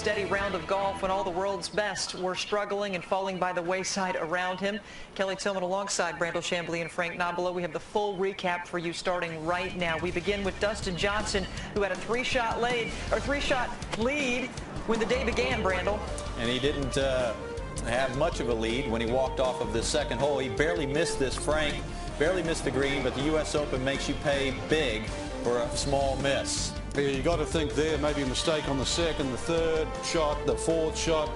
Steady round of golf when all the world's best were struggling and falling by the wayside around him. Kelly Tillman alongside Brandel Chambly and Frank Nobilo. We have the full recap for you starting right now. We begin with Dustin Johnson, who had a three-shot lead when the day began, Brandel. And he didn't have much of a lead when he walked off of the second hole. He barely missed this, Frank. Barely missed the green, but the U.S. Open makes you pay big for a small miss. Yeah, you got to think there, maybe a mistake on the second, the third shot, the fourth shot,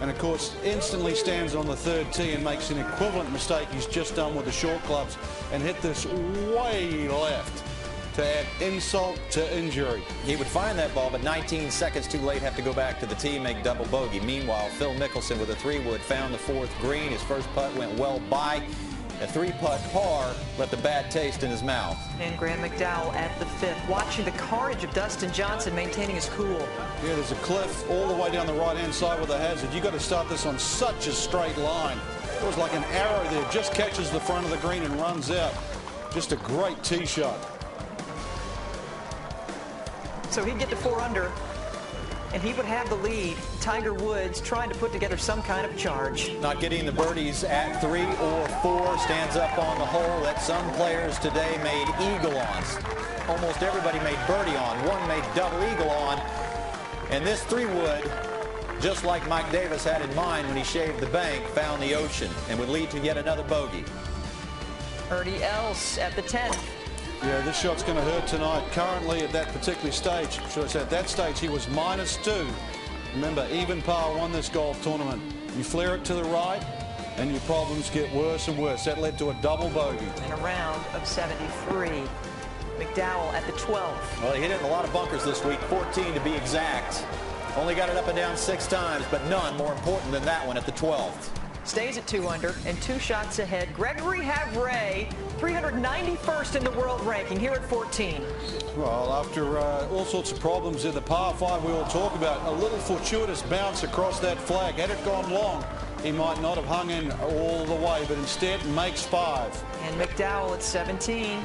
and of course instantly stands on the third tee and makes an equivalent mistake he's just done with the short clubs and hit this way left to add insult to injury. He would find that ball, but 19 seconds too late, have to go back to the tee, make double bogey. Meanwhile, Phil Mickelson with a 3-wood found the fourth green. His first putt went well by. A 3-putt par left a bad taste in his mouth. And Graeme McDowell at the fifth, watching the carnage of Dustin Johnson maintaining his cool. Yeah, there's a cliff all the way down the right-hand side with a hazard. You've got to start this on such a straight line. It was like an arrow there, just catches the front of the green and runs out. Just a great tee shot. So he'd get to 4 under, and he would have the lead. Tiger Woods trying to put together some kind of charge. Not getting the birdies at 3 or 4. Stands up on the hole that some players today made eagle on. Almost everybody made birdie on. One made double eagle on. And this 3-wood, just like Mike Davis had in mind when he shaved the bank, found the ocean and would lead to yet another bogey. Ernie Els at the 10th. Yeah, this shot's going to hurt tonight. Currently at that particular stage, should I say at that stage, he was -2. Remember, even par won this golf tournament. You flare it to the right, and your problems get worse and worse. That led to a double bogey. In a round of 73. McDowell at the 12th. Well, he hit it in a lot of bunkers this week, 14 to be exact. Only got it up and down 6 times, but none more important than that one at the 12th. Stays at 2 under and 2 shots ahead. Gregory Havray, 391st in the world ranking, here at 14. Well, after all sorts of problems in the par 5 we all talk about, a little fortuitous bounce across that flag. Had it gone long, he might not have hung in all the way, but instead makes 5. And McDowell at 17.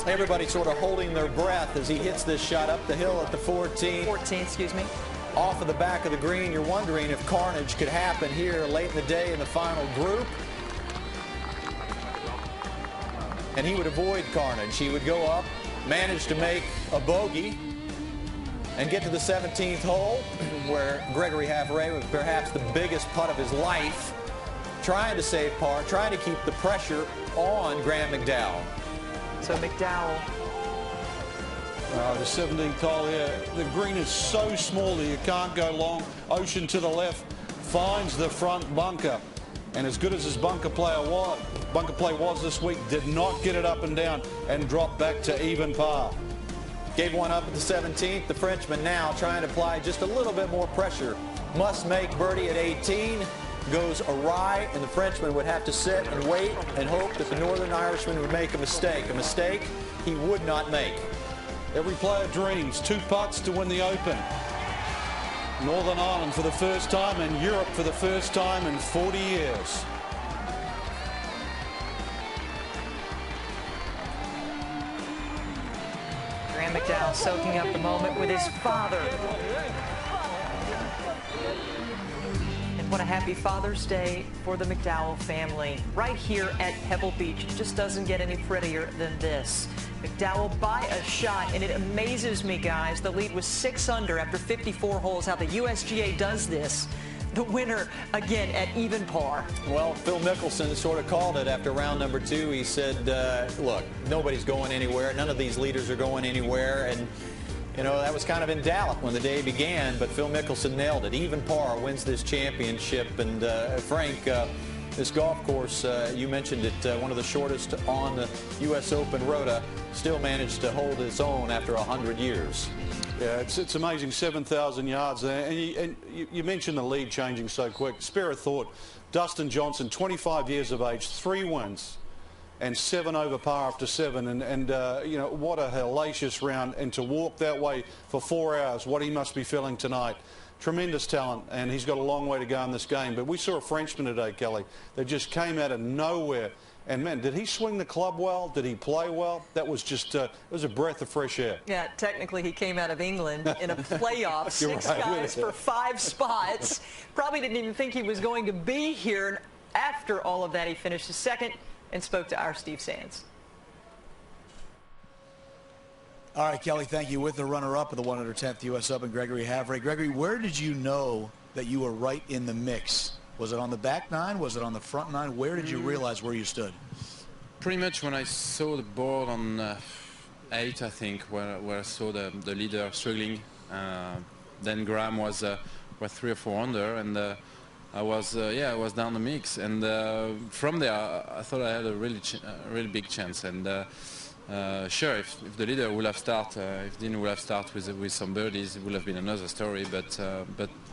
Everybody sort of holding their breath as he hits this shot up the hill at the 14. 14, excuse me. Off of the back of the green, you're wondering if carnage could happen here late in the day in the final group. And he would avoid carnage. He would go up, manage to make a bogey, and get to the 17th hole, where Gregory Havray was perhaps the biggest putt of his life, trying to save par, trying to keep the pressure on Graeme McDowell. So McDowell. The 17th hole here, the green is so small that you can't go long. Ocean to the left, finds the front bunker. And as good as his bunker play was this week, did not get it up and down and drop back to even par. Gave one up at the 17th. The Frenchman now trying to apply just a little bit more pressure. Must make birdie at 18. Goes awry, and the Frenchman would have to sit and wait and hope that the Northern Irishman would make a mistake. A mistake he would not make. Every player dreams 2 putts to win the Open. Northern Ireland for the first time and Europe for the first time in 40 years. Graeme McDowell soaking up the moment with his father. And what a happy Father's Day for the McDowell family. Right here at Pebble Beach. It just doesn't get any prettier than this. McDowell by a shot, and it amazes me, guys. The lead was 6 under after 54 holes. How the USGA does this. The winner, again, at even par. Well, Phil Mickelson sort of called it after round number 2. He said, look, nobody's going anywhere. None of these leaders are going anywhere. And, you know, that was kind of in doubt when the day began, but Phil Mickelson nailed it. Even par wins this championship. And, Frank, this golf course, you mentioned it, one of the shortest on the U.S. Open Rota, still managed to hold its own after 100 years. Yeah, it's amazing, 7,000 yards there. And you mentioned the lead changing so quick. Spare a thought. Dustin Johnson, 25 years of age, 3 wins and 7 over par after 7. And you know, what a hellacious round. And to walk that way for 4 hours, what he must be feeling tonight. Tremendous talent, and he's got a long way to go in this game. But we saw a Frenchman today, Kelly, that just came out of nowhere And man, did he swing the club well? Did he play well? That was just, it was a breath of fresh air. Yeah, technically he came out of England in a playoff, 6 guys for 5 spots. Probably didn't even think he was going to be here. And after all of that, he finished second and spoke to our Steve Sands. All right, Kelly, thank you. With the runner-up of the 110th U.S. Open, Gregory Havre. Gregory, where did you know that you were right in the mix? Was it on the back nine? Was it on the front nine? Where did you realize where you stood? Pretty much when I saw the board on 8, I think, where I saw the leader struggling. Then Graeme was 3 or 4 under, and I was down the mix. And from there, I thought I had a really big chance. And sure, if the leader would have started, if Dean would have started with some birdies, it would have been another story. But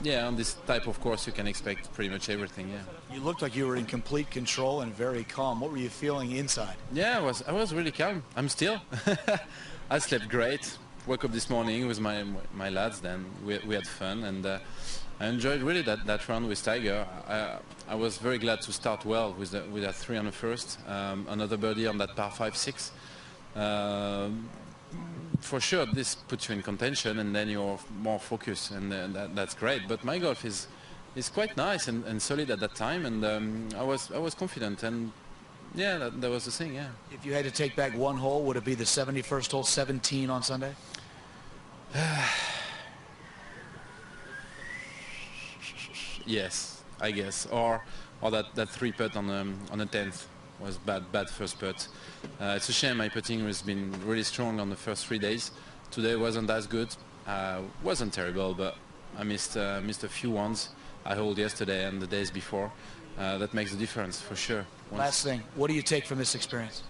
yeah, on this type of course, you can expect pretty much everything. Yeah. You looked like you were in complete control and very calm. What were you feeling inside? Yeah, I was really calm. I'm still. I slept great. Woke up this morning with my lads. Then we had fun, and I enjoyed really that round with Tiger. I was very glad to start well with that 3 on the first, another birdie on that par 5-6. For sure, this puts you in contention, and then you're more focused, and that's great. But my golf is quite nice and solid at that time, and I was confident, and yeah, that was the thing. Yeah. If you had to take back one hole, would it be the 71st hole, 17 on Sunday? Yes, I guess, or that 3 putt on the 10th. Was bad first putt. It's a shame my putting has been really strong on the first 3 days. Today wasn't as good. Wasn't terrible, but I missed a few ones. I holed yesterday and the days before. That makes a difference for sure. Last thing, what do you take from this experience?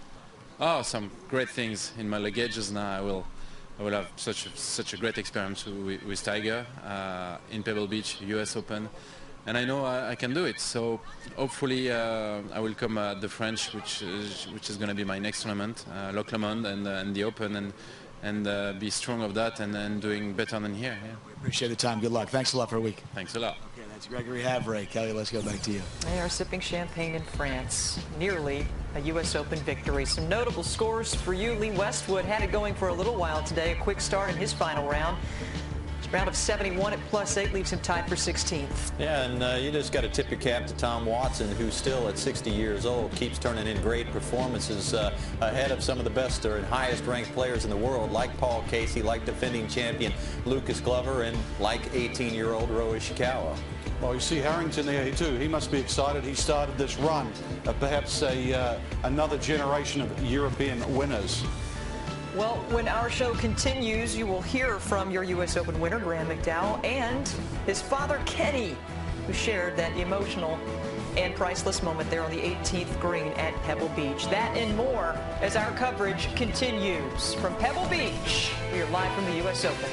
Oh, some great things in my luggages now. I will have such a great experience with Tiger in Pebble Beach, US Open. And I know I can do it, so hopefully I will come at the French, which is going to be my next tournament, Loch Lomond and the Open, and be strong of that and doing better than here. Yeah. We appreciate the time. Good luck. Thanks a lot for a week. Thanks a lot. Okay, that's Gregory Havre. Kelly, let's go back to you. They are sipping champagne in France. Nearly a U.S. Open victory. Some notable scores for you. Lee Westwood had it going for a little while today. A quick start in his final round. Round of 71 at +8 leaves him tied for 16th. Yeah, and you just got to tip your cap to Tom Watson, who still at 60 years old keeps turning in great performances ahead of some of the best or highest-ranked players in the world, like Paul Casey, like defending champion Lucas Glover, and like 18-year-old Roa Ishikawa. Well, you see Harrington there too. He must be excited. He started this run of perhaps another generation of European winners. Well, when our show continues, you will hear from your U.S. Open winner, Graeme McDowell, and his father, Kenny, who shared that emotional and priceless moment there on the 18th green at Pebble Beach. That and more as our coverage continues from Pebble Beach. We are live from the U.S. Open.